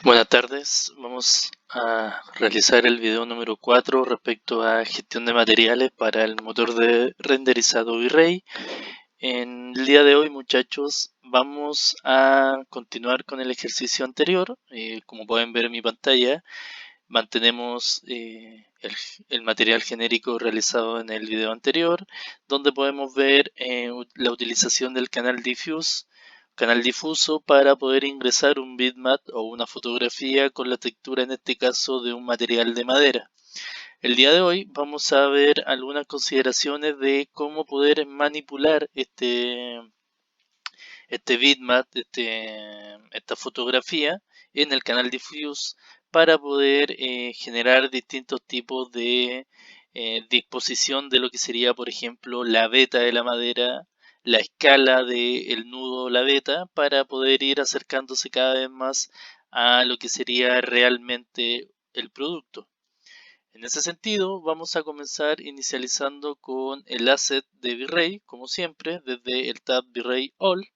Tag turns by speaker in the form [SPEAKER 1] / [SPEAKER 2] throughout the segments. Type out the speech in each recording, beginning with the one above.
[SPEAKER 1] Buenas tardes, vamos a realizar el video número 4 respecto a gestión de materiales para el motor de renderizado V-Ray. En el día de hoy, muchachos, vamos a continuar con el ejercicio anterior. Como pueden ver en mi pantalla, mantenemos el material genérico realizado en el video anterior, donde podemos ver la utilización del canal difuso para poder ingresar un bitmap o una fotografía con la textura, en este caso, de un material de madera. El día de hoy vamos a ver algunas consideraciones de cómo poder manipular este bitmap, esta fotografía en el canal diffuse para poder generar distintos tipos de disposición de lo que sería, por ejemplo, la veta de la madera, la escala del nudo o la veta, para poder ir acercándose cada vez más a lo que sería realmente el producto. En ese sentido, vamos a comenzar inicializando con el asset de V-Ray, como siempre, desde el tab V-Ray All.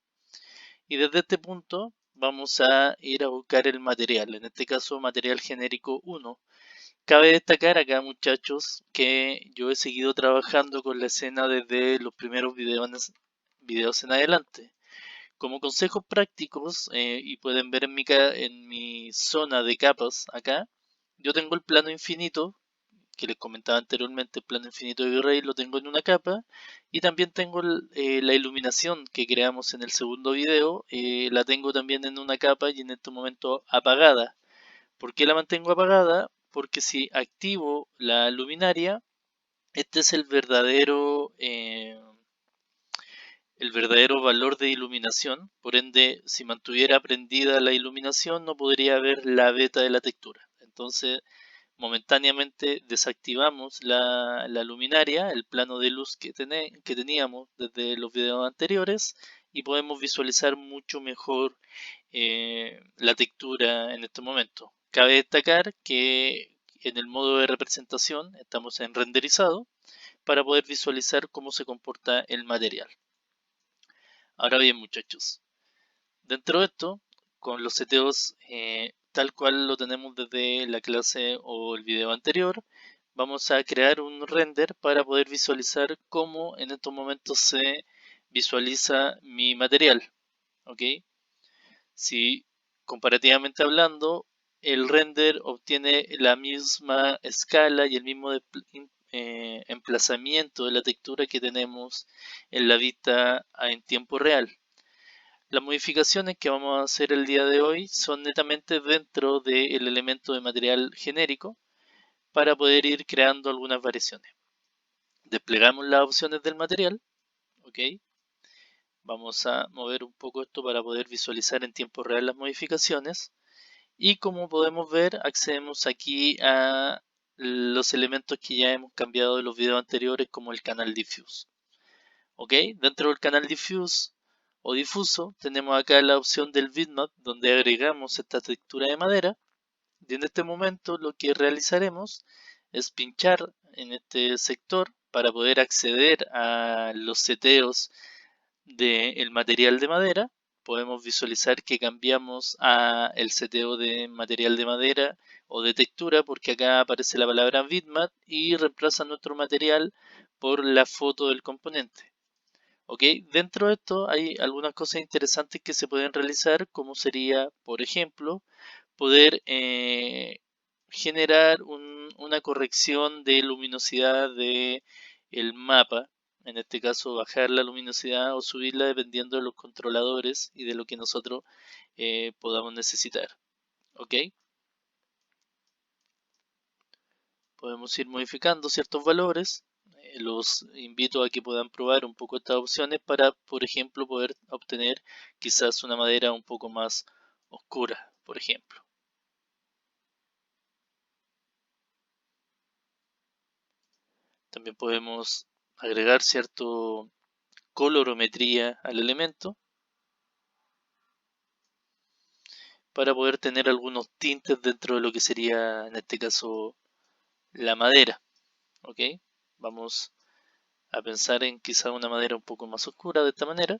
[SPEAKER 1] Y desde este punto vamos a ir a buscar el material, en este caso material genérico 1. Cabe destacar acá, muchachos, que yo he seguido trabajando con la escena desde los primeros videos en adelante. Como consejos prácticos, y pueden ver en mi zona de capas acá, yo tengo el plano infinito que les comentaba anteriormente, el plano infinito de V-Ray lo tengo en una capa, y también tengo la iluminación que creamos en el segundo video, la tengo también en una capa y en este momento apagada. ¿Por qué la mantengo apagada? Porque si activo la luminaria, este es el verdadero valor de iluminación. Por ende, si mantuviera prendida la iluminación, no podría ver la beta de la textura. Entonces, momentáneamente desactivamos la luminaria, el plano de luz que teníamos desde los videos anteriores, y podemos visualizar mucho mejor la textura en este momento. Cabe destacar que en el modo de representación estamos en renderizado para poder visualizar cómo se comporta el material. Ahora bien, muchachos, dentro de esto, con los seteos tal cual lo tenemos desde la clase o el video anterior, vamos a crear un render para poder visualizar cómo en estos momentos se visualiza mi material. ¿Ok? Si comparativamente hablando, el render obtiene la misma escala y el mismo emplazamiento de la textura que tenemos en la vista en tiempo real. Las modificaciones que vamos a hacer el día de hoy son netamente dentro del elemento de material genérico para poder ir creando algunas variaciones. Desplegamos las opciones del material, ¿ok? Vamos a mover un poco esto para poder visualizar en tiempo real las modificaciones. Y como podemos ver, accedemos aquí a los elementos que ya hemos cambiado de los videos anteriores, como el canal diffuse. ¿Ok? Dentro del canal diffuse o difuso tenemos acá la opción del bitmap, donde agregamos esta textura de madera, y en este momento lo que realizaremos es pinchar en este sector para poder acceder a los seteos del material de madera. Podemos visualizar que cambiamos a el seteo de material de madera o de textura, porque acá aparece la palabra bitmap y reemplaza nuestro material por la foto del componente. ¿Ok? Dentro de esto hay algunas cosas interesantes que se pueden realizar, como sería, por ejemplo, poder generar una corrección de luminosidad de el mapa. En este caso, bajar la luminosidad o subirla dependiendo de los controladores y de lo que nosotros podamos necesitar. ¿Ok? Podemos ir modificando ciertos valores. Los invito a que puedan probar un poco estas opciones para, por ejemplo, poder obtener quizás una madera un poco más oscura, por ejemplo. También podemos agregar cierto colorometría al elemento para poder tener algunos tintes dentro de lo que sería, en este caso, la madera. ¿Ok? Vamos a pensar en quizá una madera un poco más oscura de esta manera.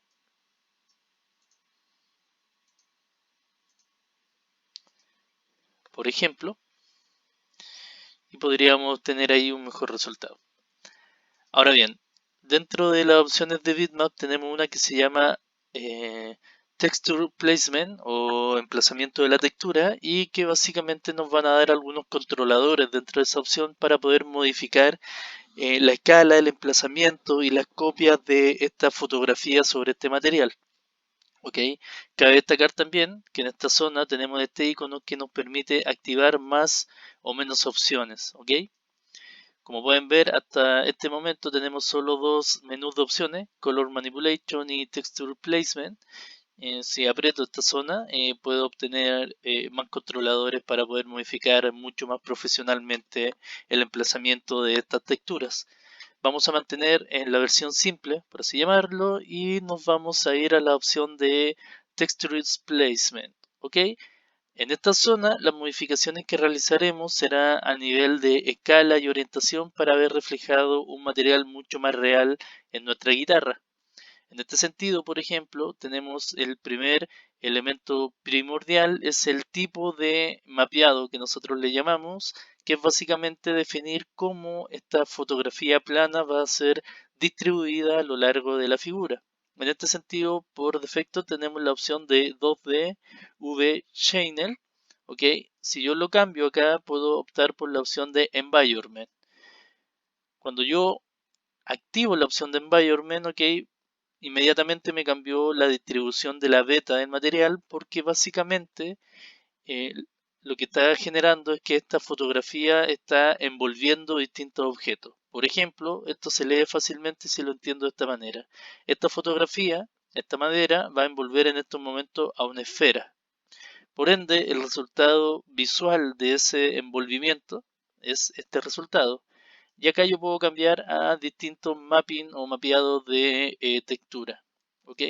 [SPEAKER 1] por ejemplo, y podríamos tener ahí un mejor resultado. Ahora bien, dentro de las opciones de bitmap tenemos una que se llama Texture Placement o emplazamiento de la textura, y que básicamente nos van a dar algunos controladores dentro de esa opción para poder modificar la escala, el emplazamiento y las copias de esta fotografía sobre este material. ¿Ok? Cabe destacar también que en esta zona tenemos este icono que nos permite activar más o menos opciones. ¿Ok? Como pueden ver, hasta este momento tenemos solo dos menús de opciones, Color Manipulation y Texture Placement. Si aprieto esta zona, puedo obtener más controladores para poder modificar mucho más profesionalmente el emplazamiento de estas texturas. Vamos a mantener en la versión simple, por así llamarlo, y nos vamos a ir a la opción de Texture Placement. ¿Ok? En esta zona, las modificaciones que realizaremos será a nivel de escala y orientación para ver reflejado un material mucho más real en nuestra guitarra. En este sentido, por ejemplo, tenemos el primer elemento primordial, es el tipo de mapeado que nosotros le llamamos, que es básicamente definir cómo esta fotografía plana va a ser distribuida a lo largo de la figura. En este sentido, por defecto tenemos la opción de 2D V-Channel. ¿Ok? Si yo lo cambio acá, puedo optar por la opción de Environment. Cuando yo activo la opción de Environment, ¿ok?, inmediatamente me cambió la distribución de la beta del material, porque básicamente eh, lo que está generando es que esta fotografía está envolviendo distintos objetos. Por ejemplo, esto se lee fácilmente si lo entiendo de esta manera. Esta fotografía, esta madera, va a envolver en estos momentos a una esfera. Por ende, el resultado visual de ese envolvimiento es este resultado. Y acá yo puedo cambiar a distintos mapping o mapeados de textura. ¿Ok?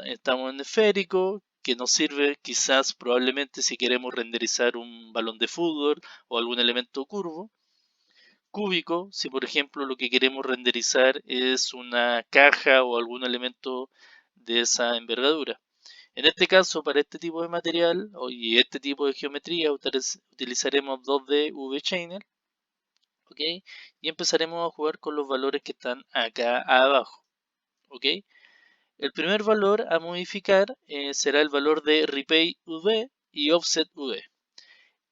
[SPEAKER 1] Estamos en esférico, que nos sirve quizás probablemente si queremos renderizar un balón de fútbol o algún elemento curvo. Cúbico, si por ejemplo lo que queremos renderizar es una caja o algún elemento de esa envergadura. En este caso, para este tipo de material y este tipo de geometría utilizaremos 2D V-Channel. ¿Ok? Y empezaremos a jugar con los valores que están acá abajo. ¿Ok? El primer valor a modificar será el valor de Repaint UV y Offset UV.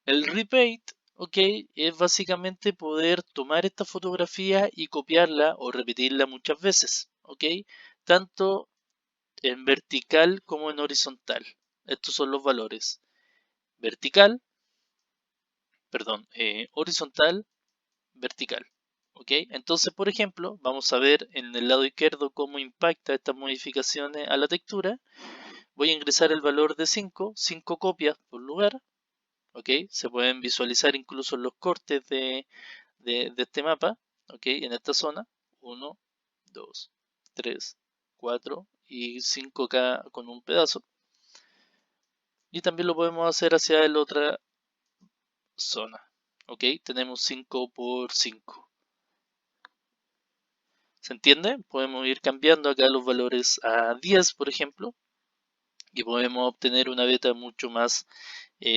[SPEAKER 1] El Repaint, ¿ok?, es básicamente poder tomar esta fotografía y copiarla o repetirla muchas veces. ¿Ok? Tanto en vertical como en horizontal. Estos son los valores. Vertical, perdón, horizontal, vertical. ¿Ok? Entonces, por ejemplo, vamos a ver en el lado izquierdo cómo impacta estas modificaciones a la textura. Voy a ingresar el valor de 5 copias por lugar. ¿Ok? Se pueden visualizar incluso los cortes de este mapa. ¿Ok? En esta zona. 1, 2, 3, 4 y 5 acá con un pedazo. Y también lo podemos hacer hacia la otra zona. ¿Ok? Tenemos 5 por 5. ¿Se entiende? Podemos ir cambiando acá los valores a 10, por ejemplo, y podemos obtener una beta mucho más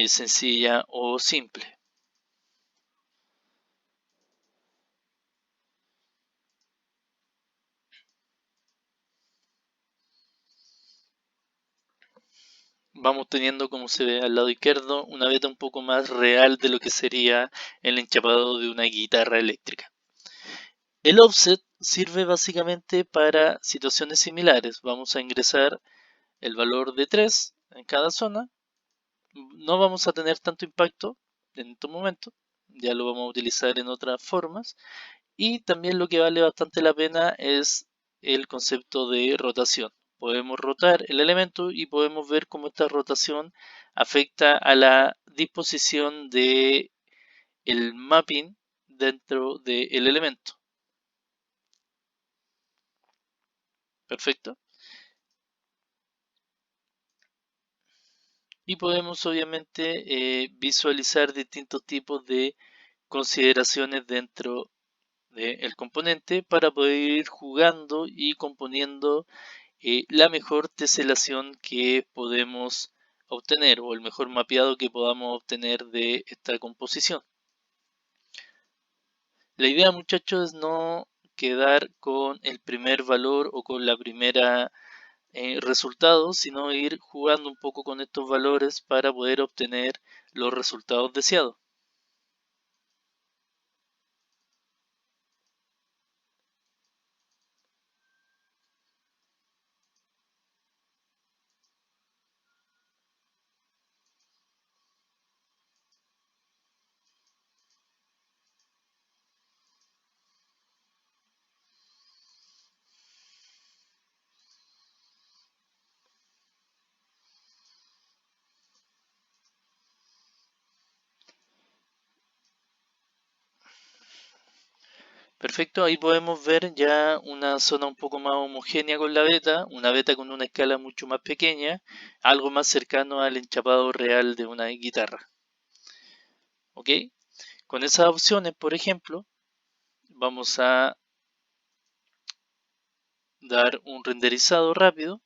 [SPEAKER 1] sencilla o simple. Vamos teniendo, como se ve al lado izquierdo, una beta un poco más real de lo que sería el enchapado de una guitarra eléctrica. El offset sirve básicamente para situaciones similares. Vamos a ingresar el valor de 3 en cada zona. No vamos a tener tanto impacto en estos momentos, ya lo vamos a utilizar en otras formas. Y también lo que vale bastante la pena es el concepto de rotación. Podemos rotar el elemento y podemos ver cómo esta rotación afecta a la disposición de el mapping dentro del elemento. Perfecto. Y podemos obviamente visualizar distintos tipos de consideraciones dentro del componente para poder ir jugando y componiendo la mejor teselación que podemos obtener o el mejor mapeado que podamos obtener de esta composición. La idea, muchachos, es no quedar con el primer valor o con la primera resultado, sino ir jugando un poco con estos valores para poder obtener los resultados deseados. Perfecto, ahí podemos ver ya una zona un poco más homogénea con la beta, una beta con una escala mucho más pequeña, algo más cercano al enchapado real de una guitarra. ¿Ok? Con esas opciones, por ejemplo, vamos a dar un renderizado rápido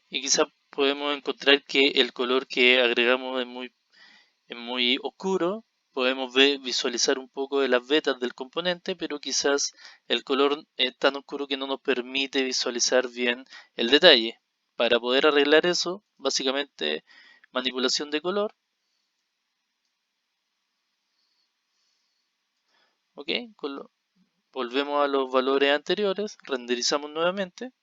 [SPEAKER 1] y quizás podemos encontrar que el color que agregamos es muy oscuro. Podemos visualizar un poco de las vetas del componente, pero quizás el color es tan oscuro que no nos permite visualizar bien el detalle. Para poder arreglar eso, básicamente manipulación de color, ¿ok? Volvemos a los valores anteriores, renderizamos nuevamente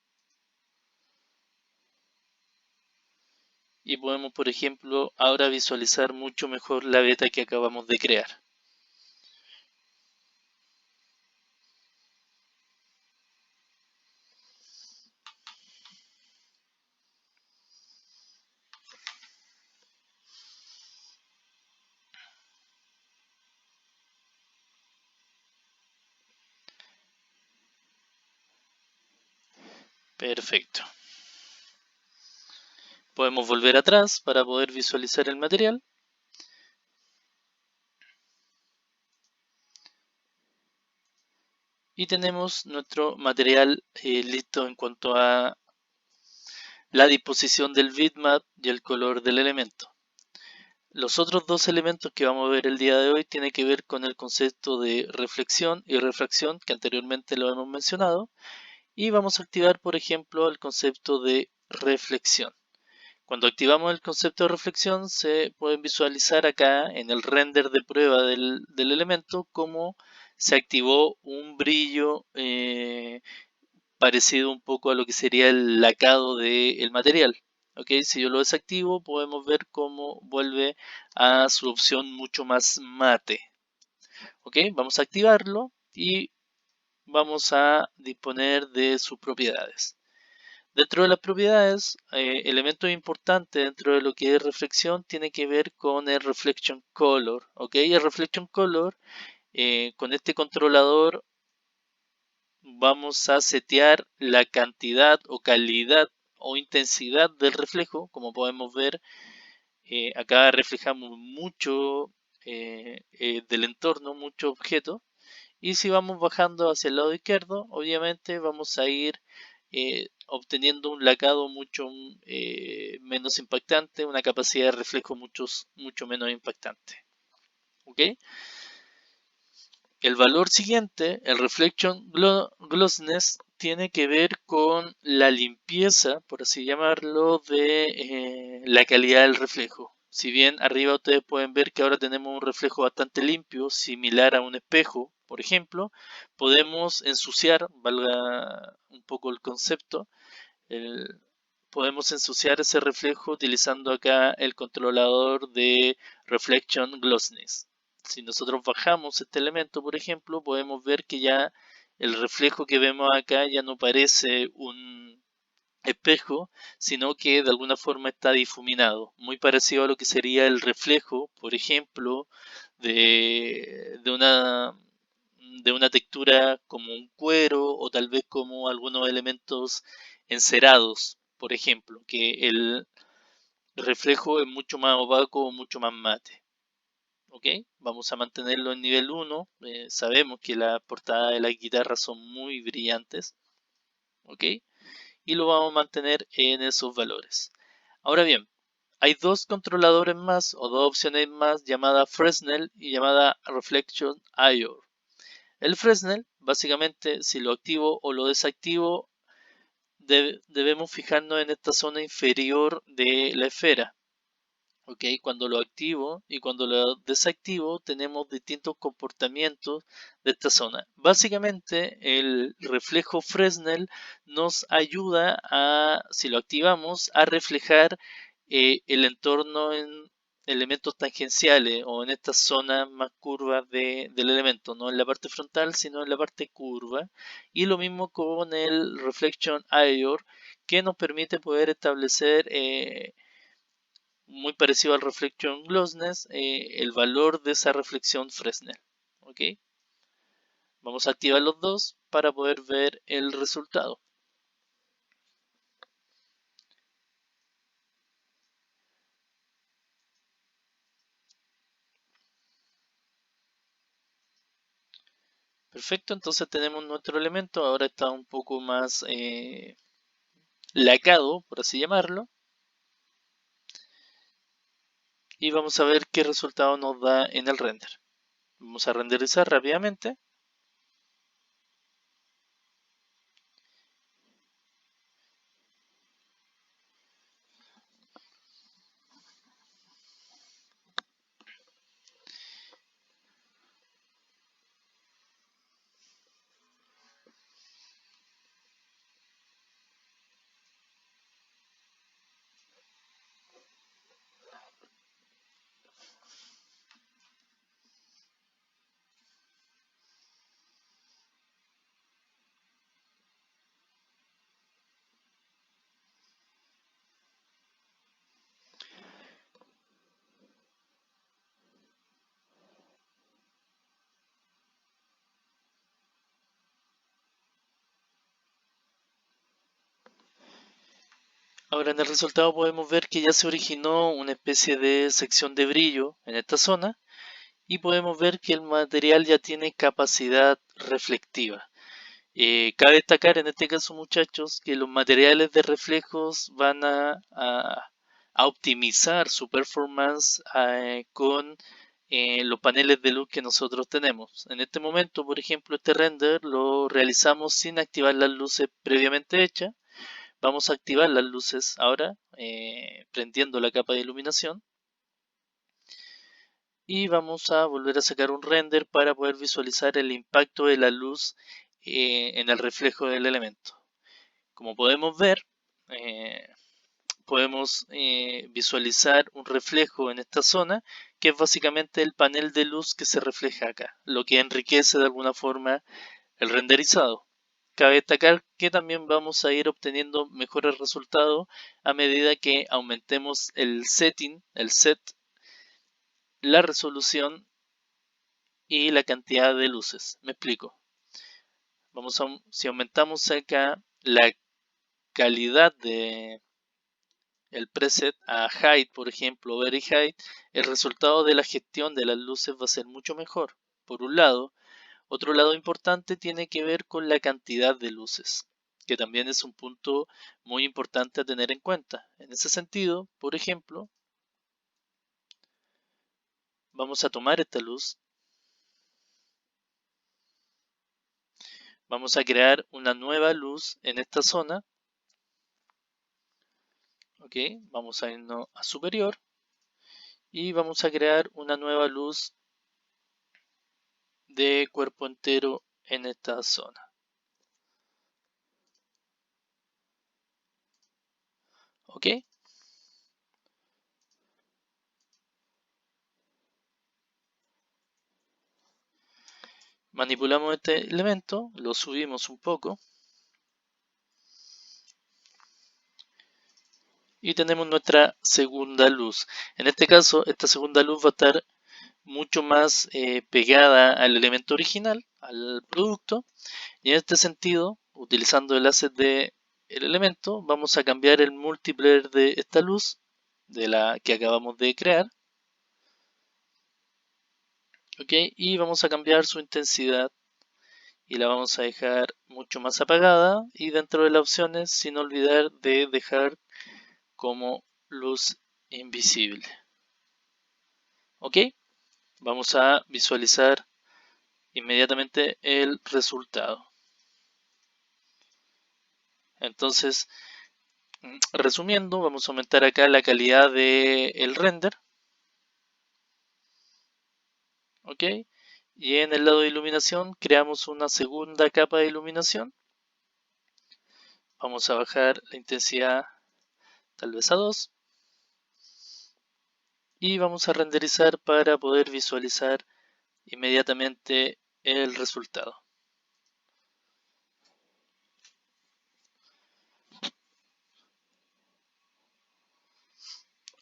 [SPEAKER 1] y podemos, por ejemplo, ahora visualizar mucho mejor la beta que acabamos de crear. Perfecto. Podemos volver atrás para poder visualizar el material. Y tenemos nuestro material listo en cuanto a la disposición del bitmap y el color del elemento. Los otros dos elementos que vamos a ver el día de hoy tienen que ver con el concepto de reflexión y refracción que anteriormente lo hemos mencionado, y vamos a activar, por ejemplo, el concepto de reflexión. Cuando activamos el concepto de reflexión se pueden visualizar acá en el render de prueba del elemento cómo se activó un brillo parecido un poco a lo que sería el lacado del material. ¿Ok? Si yo lo desactivo podemos ver cómo vuelve a su opción mucho más mate. ¿Ok? Vamos a activarlo y vamos a disponer de sus propiedades. Dentro de las propiedades, elementos importantes dentro de lo que es reflexión tiene que ver con el reflection color. ¿Ok? El reflection color, con este controlador vamos a setear la cantidad o calidad o intensidad del reflejo. Como podemos ver, acá reflejamos mucho del entorno, mucho objeto. Y si vamos bajando hacia el lado izquierdo, obviamente vamos a ir obteniendo un lacado mucho menos impactante, una capacidad de reflejo mucho menos impactante. ¿Ok? El valor siguiente, el Reflection Glossiness, tiene que ver con la limpieza, por así llamarlo, de la calidad del reflejo. Si bien arriba ustedes pueden ver que ahora tenemos un reflejo bastante limpio, similar a un espejo, por ejemplo, podemos ensuciar, valga un poco el concepto, el- podemos ensuciar ese reflejo utilizando acá el controlador de Reflection Glossiness. Si nosotros bajamos este elemento, por ejemplo, podemos ver que ya el reflejo que vemos acá ya no parece un espejo, sino que de alguna forma está difuminado, muy parecido a lo que sería el reflejo, por ejemplo, de una textura como un cuero o tal vez como algunos elementos encerados, por ejemplo, que el reflejo es mucho más opaco o mucho más mate. ¿Ok? Vamos a mantenerlo en nivel 1. Sabemos que las portadas de las guitarras son muy brillantes. ¿Ok? Y lo vamos a mantener en esos valores. Ahora bien, hay dos controladores más o dos opciones más llamada Fresnel y llamada Reflection IO. El Fresnel, básicamente, si lo activo o lo desactivo, debemos fijarnos en esta zona inferior de la esfera. ¿Ok? Cuando lo activo y cuando lo desactivo tenemos distintos comportamientos de esta zona. Básicamente el reflejo Fresnel nos ayuda a, si lo activamos, a reflejar el entorno en elementos tangenciales o en estas zonas más curvas del elemento, no en la parte frontal sino en la parte curva. Y lo mismo con el Reflection IOR, que nos permite poder establecer muy parecido al Reflection Glossiness, el valor de esa reflexión Fresnel. ¿Ok? Vamos a activar los dos para poder ver el resultado. Perfecto, entonces tenemos nuestro elemento, ahora está un poco más lacado, por así llamarlo. Y vamos a ver qué resultado nos da en el render. Vamos a renderizar rápidamente. Ahora en el resultado podemos ver que ya se originó una especie de sección de brillo en esta zona y podemos ver que el material ya tiene capacidad reflectiva. Cabe destacar en este caso, muchachos, que los materiales de reflejos van a optimizar su performance con los paneles de luz que nosotros tenemos. En este momento, por ejemplo, este render lo realizamos sin activar las luces previamente hechas. Vamos a activar las luces ahora, prendiendo la capa de iluminación. Y vamos a volver a sacar un render para poder visualizar el impacto de la luz en el reflejo del elemento. Como podemos ver, eh, podemos visualizar un reflejo en esta zona, que es básicamente el panel de luz que se refleja acá, lo que enriquece de alguna forma el renderizado. Cabe destacar que también vamos a ir obteniendo mejores resultados a medida que aumentemos el setting, el set, la resolución y la cantidad de luces. Me explico. Si aumentamos acá la calidad de el preset a Height, por ejemplo, Very Height, el resultado de la gestión de las luces va a ser mucho mejor. Por un lado, otro lado importante tiene que ver con la cantidad de luces, que también es un punto muy importante a tener en cuenta. En ese sentido, por ejemplo, vamos a tomar esta luz, vamos a crear una nueva luz en esta zona. Ok, vamos a irnos a superior y vamos a crear una nueva luz de cuerpo entero en esta zona. Ok, manipulamos este elemento, lo subimos un poco y tenemos nuestra segunda luz. En este caso, esta segunda luz va a estar mucho más pegada al elemento original, al producto, y en este sentido, utilizando el asset de el elemento, vamos a cambiar el multiplayer de esta luz de la que acabamos de crear. Ok, y vamos a cambiar su intensidad y la vamos a dejar mucho más apagada, y dentro de las opciones sin olvidar de dejar como luz invisible. Ok, vamos a visualizar inmediatamente el resultado. Entonces, resumiendo, vamos a aumentar acá la calidad del render. Ok, y en el lado de iluminación creamos una segunda capa de iluminación. Vamos a bajar la intensidad tal vez a 2 y vamos a renderizar para poder visualizar inmediatamente el resultado.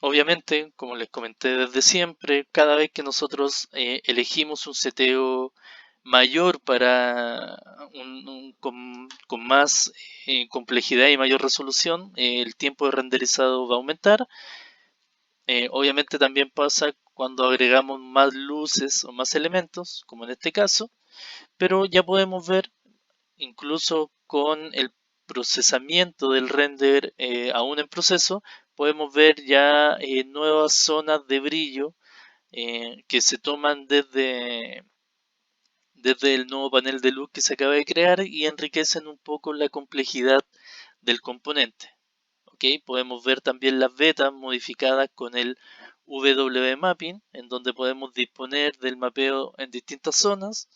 [SPEAKER 1] Obviamente, como les comenté desde siempre, cada vez que nosotros elegimos un seteo mayor para con más complejidad y mayor resolución, el tiempo de renderizado va a aumentar. Obviamente también pasa cuando agregamos más luces o más elementos, como en este caso, pero ya podemos ver, incluso con el procesamiento del render aún en proceso, podemos ver ya nuevas zonas de brillo que se toman desde el nuevo panel de luz que se acaba de crear y enriquecen un poco la complejidad del componente. ¿Okay? Podemos ver también las betas modificadas con el W-Mapping, en donde podemos disponer del mapeo en distintas zonas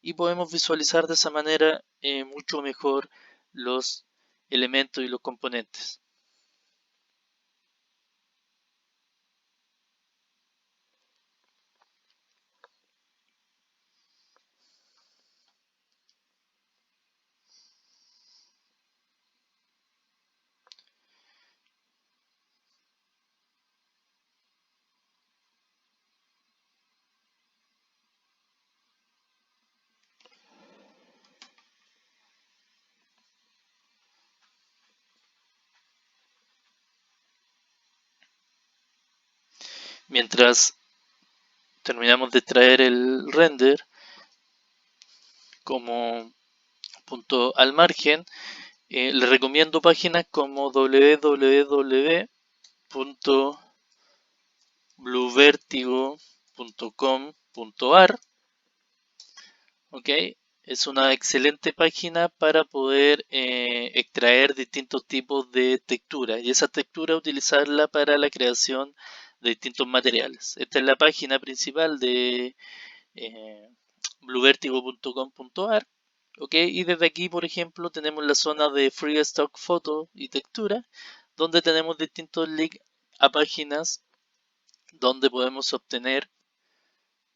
[SPEAKER 1] y podemos visualizar de esa manera mucho mejor los elementos y los componentes. Mientras terminamos de traer el render como punto al margen, les recomiendo páginas como www.bluevertigo.com.ar. Ok, es una excelente página para poder extraer distintos tipos de texturas y esa textura utilizarla para la creación de distintos materiales. Esta es la página principal de eh, bluevertigo.com.ar. Ok, y desde aquí, por ejemplo, tenemos la zona de Free Stock Photo y Textura, donde tenemos distintos links a páginas donde podemos obtener,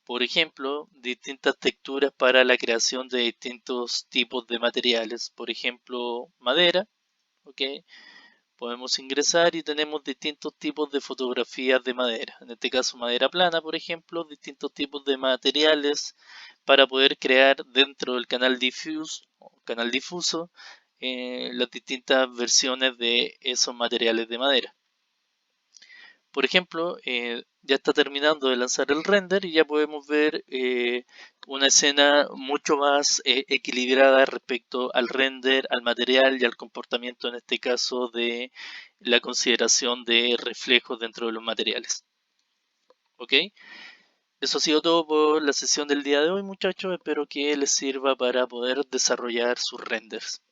[SPEAKER 1] por ejemplo, distintas texturas para la creación de distintos tipos de materiales. Por ejemplo, madera. Ok, podemos ingresar y tenemos distintos tipos de fotografías de madera. En este caso, madera plana, por ejemplo, distintos tipos de materiales para poder crear dentro del canal canal difuso las distintas versiones de esos materiales de madera. Por ejemplo, ya está terminando de lanzar el render y ya podemos ver una escena mucho más equilibrada respecto al render, al material y al comportamiento, en este caso, de la consideración de reflejos dentro de los materiales. ¿Ok? Eso ha sido todo por la sesión del día de hoy, muchachos. Espero que les sirva para poder desarrollar sus renders.